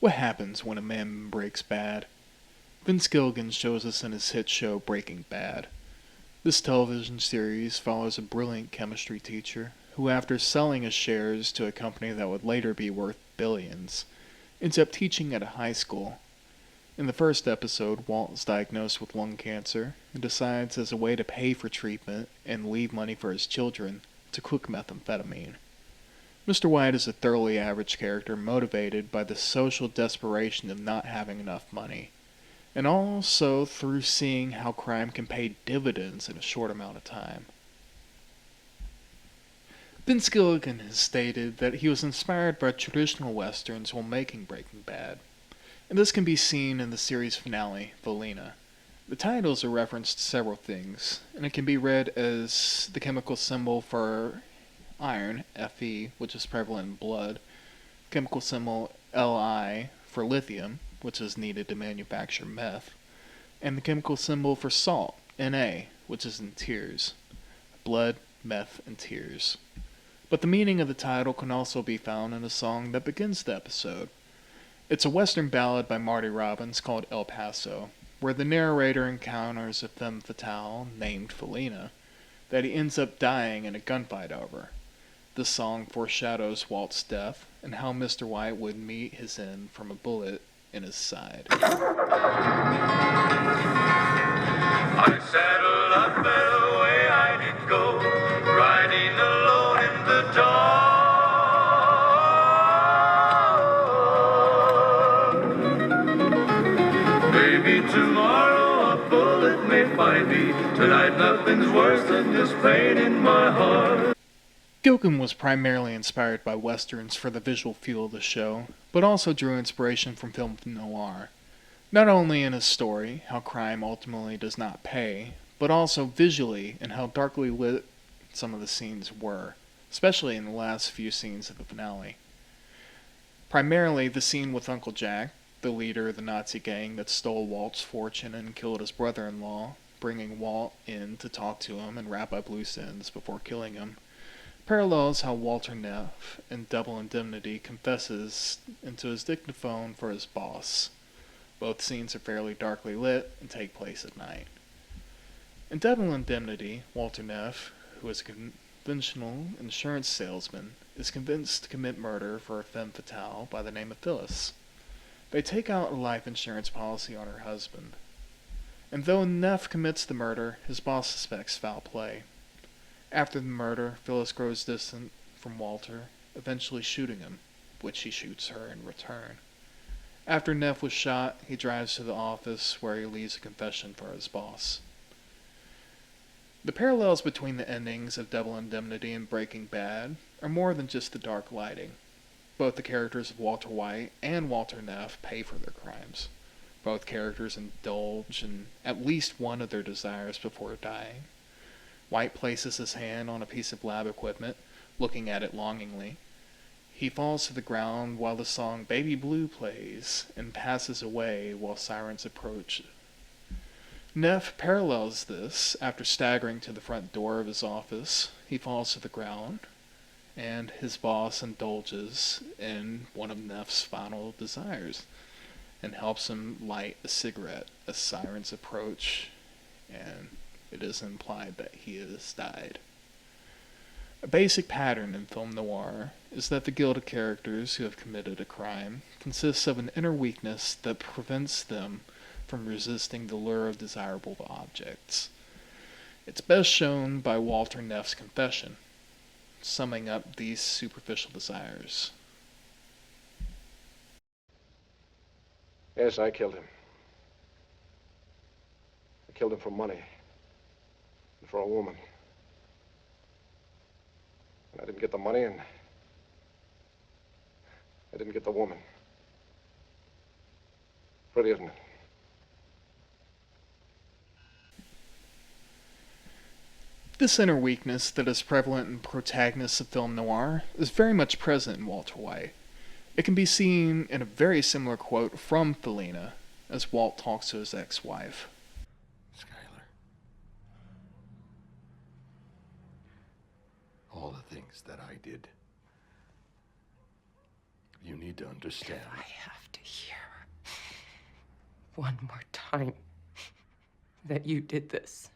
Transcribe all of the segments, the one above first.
What happens when a man breaks bad? Vince Gilligan shows us in his hit show Breaking Bad. This television series follows a brilliant chemistry teacher who, after selling his shares to a company that would later be worth billions, ends up teaching at a high school. In the first episode, Walt is diagnosed with lung cancer and decides, as a way to pay for treatment and leave money for his children, to cook methamphetamine. Mr. White is a thoroughly average character motivated by the social desperation of not having enough money, and also through seeing how crime can pay dividends in a short amount of time. Vince Gilligan has stated that he was inspired by traditional westerns while making Breaking Bad, and this can be seen in the series finale, Felina. The title is a reference to several things, and it can be read as the chemical symbol for iron, Fe, which is prevalent in blood, chemical symbol Li for lithium, which is needed to manufacture meth, and the chemical symbol for salt, Na, which is in tears. Blood, meth, and tears. But the meaning of the title can also be found in a song that begins the episode. It's a western ballad by Marty Robbins called El Paso, where the narrator encounters a femme fatale named Felina that he ends up dying in a gunfight over. This song foreshadows Walt's death and how Mr. White would meet his end from a bullet in his side. I saddled up and away I did go, riding alone in the dark. Maybe tomorrow a bullet may find me. Tonight nothing's worse than this pain in my heart. Gilligan was primarily inspired by westerns for the visual feel of the show, but also drew inspiration from film noir. Not only in his story, how crime ultimately does not pay, but also visually and how darkly lit some of the scenes were, especially in the last few scenes of the finale. Primarily the scene with Uncle Jack, the leader of the Nazi gang that stole Walt's fortune and killed his brother-in-law, bringing Walt in to talk to him and wrap up loose ends before killing him, parallels how Walter Neff in Double Indemnity confesses into his dictaphone for his boss. Both scenes are fairly darkly lit and take place at night. In Double Indemnity, Walter Neff, who is a conventional insurance salesman, is convinced to commit murder for a femme fatale by the name of Phyllis. They take out a life insurance policy on her husband. And though Neff commits the murder, his boss suspects foul play. After the murder, Phyllis grows distant from Walter, eventually shooting him, which he shoots her in return. After Neff was shot, he drives to the office where he leaves a confession for his boss. The parallels between the endings of Double Indemnity and Breaking Bad are more than just the dark lighting. Both the characters of Walter White and Walter Neff pay for their crimes. Both characters indulge in at least one of their desires before dying. White places his hand on a piece of lab equipment, looking at it longingly. He falls to the ground while the song Baby Blue plays, and passes away while sirens approach. Neff parallels this. After staggering to the front door of his office, he falls to the ground, and his boss indulges in one of Neff's final desires, and helps him light a cigarette as sirens approach, and it is implied that he has died. A basic pattern in film noir is that the guild of characters who have committed a crime consists of an inner weakness that prevents them from resisting the lure of desirable objects. It's best shown by Walter Neff's confession, summing up these superficial desires. Yes, I killed him. I killed him for money. And for a woman. And I didn't get the money, and I didn't get the woman. Pretty, isn't it? This inner weakness that is prevalent in protagonists of film noir is very much present in Walter White. It can be seen in a very similar quote from Felina as Walt talks to his ex-wife. Skylar. All the things that I did. You need to understand. I have to hear one more time that you did this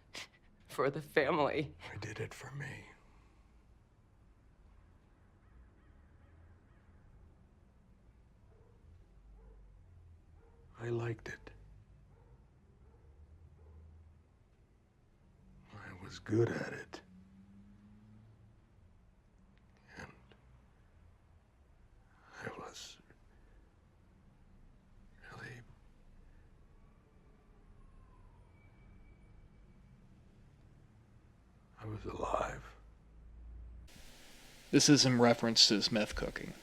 for the family. I did it for me. I liked it. I was good at it. And I was really... I was alive. This is in reference to his meth cooking.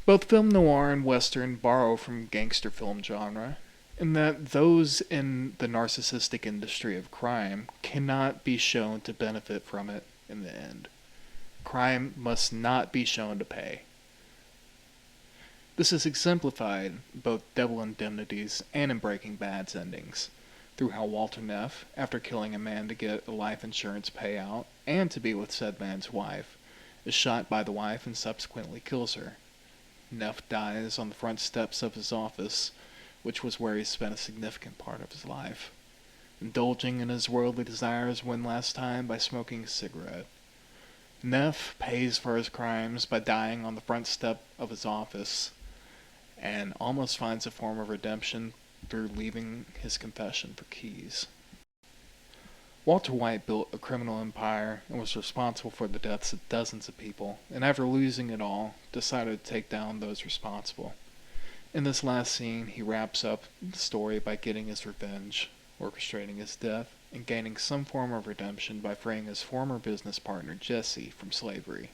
Both film noir and western borrow from gangster film genre, in that those in the narcissistic industry of crime cannot be shown to benefit from it in the end. Crime must not be shown to pay. This is exemplified in both Devil Indemnities and in Breaking Bad's endings, through how Walter Neff, after killing a man to get a life insurance payout and to be with said man's wife, is shot by the wife and subsequently kills her. Neff dies on the front steps of his office, which was where he spent a significant part of his life, indulging in his worldly desires one last time by smoking a cigarette. Neff pays for his crimes by dying on the front step of his office, and almost finds a form of redemption through leaving his confession for keys. Walter White built a criminal empire and was responsible for the deaths of dozens of people, and after losing it all, decided to take down those responsible. In this last scene, he wraps up the story by getting his revenge, orchestrating his death, and gaining some form of redemption by freeing his former business partner Jesse from slavery.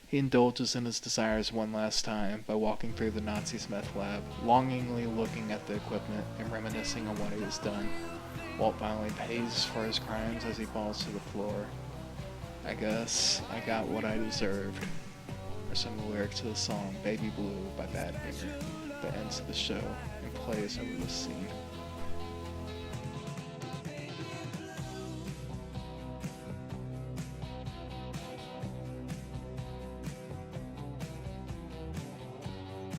He indulges in his desires one last time by walking through the Nazis' meth lab, longingly looking at the equipment and reminiscing on what he has done. Walt finally pays for his crimes as he falls to the floor. I guess I got what I deserved. Are some of the lyrics to the song Baby Blue by Bad Finger that ends the show and plays over this scene.